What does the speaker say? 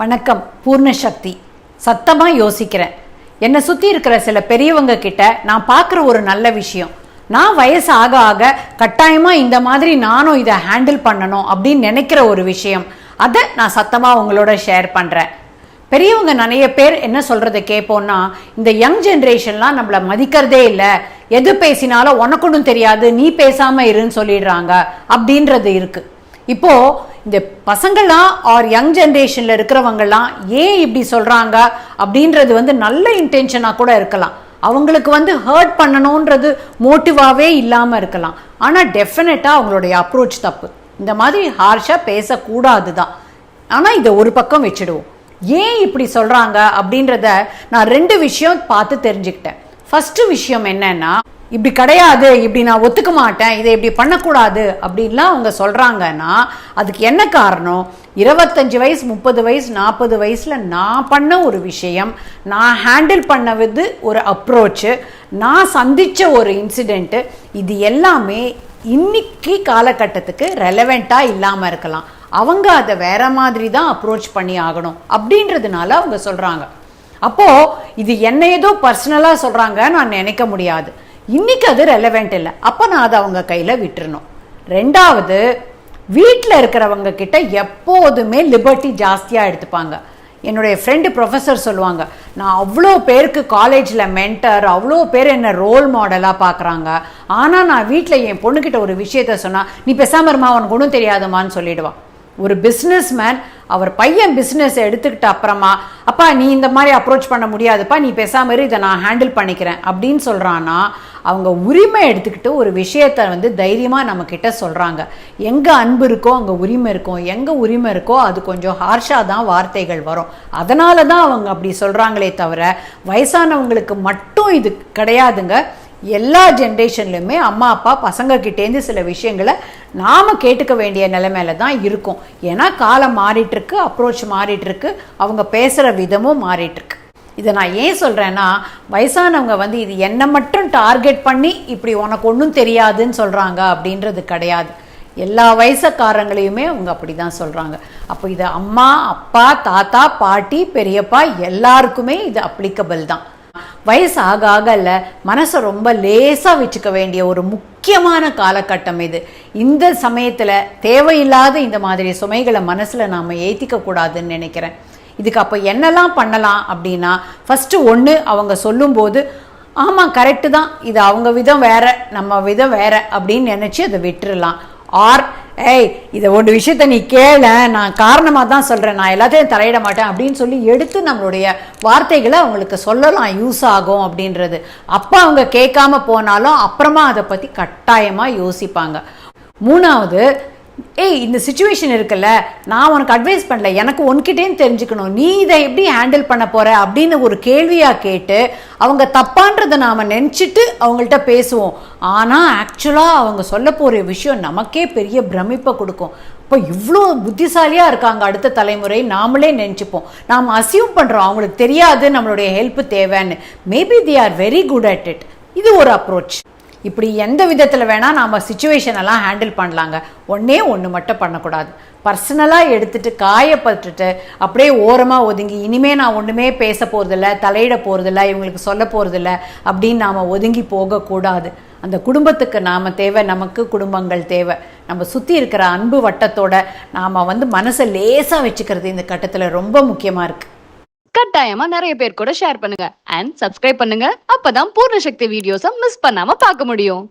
வணக்கம். பூர்ணசக்தி. சத்தமாக யோசிக்கிறேன். என்னை சுற்றி இருக்கிற சில பெரியவங்க கிட்ட நான் பார்க்குற ஒரு நல்ல விஷயம், நான் வயசு ஆக ஆக கட்டாயமாக இந்த மாதிரி நானும் இதை ஹேண்டில் பண்ணணும் அப்படின்னு நினைக்கிற ஒரு விஷயம், அதை நான் சத்தமாக உங்களோட ஷேர் பண்ணுறேன். பெரியவங்க நிறைய பேர் என்ன சொல்கிறத கேட்போன்னா, இந்த யங் ஜென்ரேஷன்லாம் நம்மளை மதிக்கிறதே இல்லை, எது பேசினாலும் உனக்கு ஒன்றும் தெரியாது, நீ பேசாமல் இருன்னு சொல்லிடுறாங்க அப்படின்றது இருக்குது. இப்போது இந்த பசங்கள்லாம் ஆர் யங் ஜென்ரேஷனில் இருக்கிறவங்கலாம் ஏன் இப்படி சொல்கிறாங்க அப்படின்றது நல்ல இன்டென்ஷனாக கூட இருக்கலாம். அவங்களுக்கு ஹர்ட் பண்ணணுன்றது மோட்டிவாகவே இல்லாமல் இருக்கலாம். ஆனால் டெஃபினட்டாக அவங்களுடைய அப்ரோச் தப்பு. இந்த மாதிரி ஹார்ஷாக பேசக்கூடாது தான். ஆனால் இதை ஒரு பக்கம் வச்சுடுவோம். ஏன் இப்படி சொல்கிறாங்க அப்படின்றத நான் 2 விஷயம் பார்த்து தெரிஞ்சுக்கிட்டேன். ஃபஸ்ட்டு விஷயம் என்னன்னா, இப்படி கிடையாது, இப்படி நான் ஒத்துக்க மாட்டேன், இதை இப்படி பண்ணக்கூடாது அப்படின்லாம் அவங்க சொல்கிறாங்கன்னா அதுக்கு என்ன காரணம்? 25 வயசு 30 வயசு 40 வயசில் நான் பண்ண ஒரு விஷயம், நான் ஹேண்டில் பண்ணது ஒரு அப்ரோச்சு, நான் சந்தித்த ஒரு இன்சிடெண்ட்டு, இது எல்லாமே இன்னைக்கு காலகட்டத்துக்கு ரெலவெண்ட்டாக இல்லாமல் இருக்கலாம். அவங்க அதை வேற மாதிரி தான் அப்ரோச் பண்ணி ஆகணும் அப்படின்றதுனால அவங்க சொல்கிறாங்க. அப்போது இது என்ன ஏதோ பர்சனலாக சொல்கிறாங்க நான் நினைக்க முடியாது. இன்னைக்கு அது ரெலவெண்ட் இல்லை, அப்போ நான் அதை அவங்க கையில் விட்டுறணும். 2வது, வீட்டில் இருக்கிறவங்க கிட்ட எப்போதுமே லிபர்ட்டி ஜாஸ்தியாக எடுத்துப்பாங்க. என்னுடைய ஃப்ரெண்டு ப்ரொஃபஸர் சொல்லுவாங்க, நான் அவ்வளோ பேருக்கு காலேஜில் மென்டர், அவ்வளோ பேர் என்னை ரோல் மாடலாக பார்க்குறாங்க, ஆனால் நான் வீட்டில் என் பொண்ணுக்கிட்ட ஒரு விஷயத்த சொன்னால், நீ பேசாம இருமா, உனக்கு ஒன்றும் தெரியாதுமான்னு சொல்லிடுவான். ஒரு பிஸ்னஸ் மேன் அவர் பையன் பிஸ்னஸ் எடுத்துக்கிட்ட அப்புறமா, அப்பா நீ இந்த மாதிரி அப்ரோச் பண்ண முடியாதுப்பா, நீ பேசாம இரு, இதை நான் ஹேண்டில் பண்ணிக்கிறேன் அப்படின்னு சொல்கிறான்னா, அவங்க உரிமை எடுத்துக்கிட்டு ஒரு விஷயத்தை தைரியமாக நம்மக்கிட்ட சொல்கிறாங்க. எங்கே அன்பு இருக்கோ அங்கே உரிமை இருக்கும், எங்கே உரிமை இருக்கோ அது கொஞ்சம் ஹார்ஷாக தான் வார்த்தைகள் வரும். அதனால தான் அவங்க அப்படி சொல்கிறாங்களே தவிர வயசானவங்களுக்கு மட்டும் இது கிடையாதுங்க. எல்லா ஜென்ரேஷன்லையுமே அம்மா அப்பா பசங்கக்கிட்டேருந்து சில விஷயங்களை நாம் கேட்டுக்க வேண்டிய நிலைமையில தான் இருக்கும். ஏன்னா காலம் மாறிட்டுருக்கு, அப்ரோச் மாறிட்டுருக்கு, அவங்க பேசுகிற விதமும் மாறிட்டுருக்கு. இதை நான் ஏன் சொல்கிறேன்னா, வயசானவங்க இது என்னை மட்டும் டார்கெட் பண்ணி இப்படி உனக்கு ஒன்றும் தெரியாதுன்னு சொல்கிறாங்க அப்படின்றது கிடையாது. எல்லா வயசுக்காரங்களையுமே அவங்க அப்படி தான் சொல்கிறாங்க. அப்போ இது அம்மா அப்பா தாத்தா பாட்டி பெரியப்பா எல்லாருக்குமே இது அப்ளிகபிள் தான். வயசு ஆக ஆகல மனசை ரொம்ப லேசாக வச்சுக்க வேண்டிய ஒரு முக்கியமான காலகட்டம் இது. இந்த சமயத்தில் தேவையில்லாத இந்த மாதிரி சுமைகளை மனசில் நாம் ஏற்றிக்க கூடாதுன்னு நினைக்கிறேன். இதுக்கு அப்போ என்னெல்லாம் பண்ணலாம் அப்படின்னா, ஃபஸ்ட்டு 1, அவங்க சொல்லும்போது ஆமாம் கரெக்டு தான், இது அவங்க விதம் வேற நம்ம விதம் வேற அப்படின்னு நினச்சி அதை விட்டுறலாம். ஆர் ஏய் இதை ஒரு விஷயத்த நீ கேள, நான் காரணமாக தான் சொல்கிறேன், நான் எல்லாத்தையும் தலையிட மாட்டேன் அப்படின்னு சொல்லி எடுத்து நம்மளுடைய வார்த்தைகளை அவங்களுக்கு சொல்லலாம், யூஸ் ஆகும் அப்படின்றது. அப்போ அவங்க கேட்காம போனாலும் அப்புறமா அதை பற்றி கட்டாயமாக யோசிப்பாங்க. 3வது, ஏய் இந்த சிச்சுவேஷன் இருக்குல்ல, நான் உனக்கு அட்வைஸ் பண்ணல, எனக்கு உன்கிட்டேன்னு தெரிஞ்சுக்கணும், நீ இதை எப்படி ஹேண்டில் பண்ண போற அப்படின்னு ஒரு கேள்வியாக கேட்டு அவங்க தப்பான்றதை நாம் நினச்சிட்டு அவங்கள்ட்ட பேசுவோம். ஆனால் ஆக்சுவலாக அவங்க சொல்ல போகிற விஷயம் நமக்கே பெரிய பிரமிப்பை கொடுக்கும். இப்போ இவ்வளோ புத்திசாலியாக இருக்காங்க அடுத்த தலைமுறை, நாமளே நினச்சிப்போம். நாம் அசியூம் பண்ணுறோம் அவங்களுக்கு தெரியாது நம்மளுடைய ஹெல்ப் தேவைன்னு. Maybe they are very good at it. இது ஒரு அப்ரோச். இப்படி எந்த விதத்தில் வேணால் நாம் சிச்சுவேஷனெல்லாம் ஹேண்டில் பண்ணலாங்க. ஒன்று மட்டும் பண்ணக்கூடாது. பர்சனலாக எடுத்துகிட்டு காயப்பட்டுட்டு அப்படியே ஓரமாக ஒதுங்கி இனிமேல் நான் ஒன்றுமே பேச போகிறதில்ல, தலையிட போகிறதில்ல, இவங்களுக்கு சொல்ல போகிறதில்ல அப்படின்னு நாம் ஒதுங்கி போகக்கூடாது. அந்த குடும்பத்துக்கு நாம் தேவை, நமக்கு குடும்பங்கள் தேவை. நம்ம சுற்றி இருக்கிற அன்பு வட்டத்தோட நாம் மனசை லேசாக வச்சுக்கிறது இந்த கட்டத்தில் ரொம்ப முக்கியமாக இருக்குது. கட்டாயமா நிறைய பேர் கூட ஷேர் பண்ணுங்க அண்ட் சப்ஸ்கிரைப் பண்ணுங்க. அப்பதான் பூர்ணசக்தி வீடியோஸை மிஸ் பண்ணாம பார்க்க முடியும்.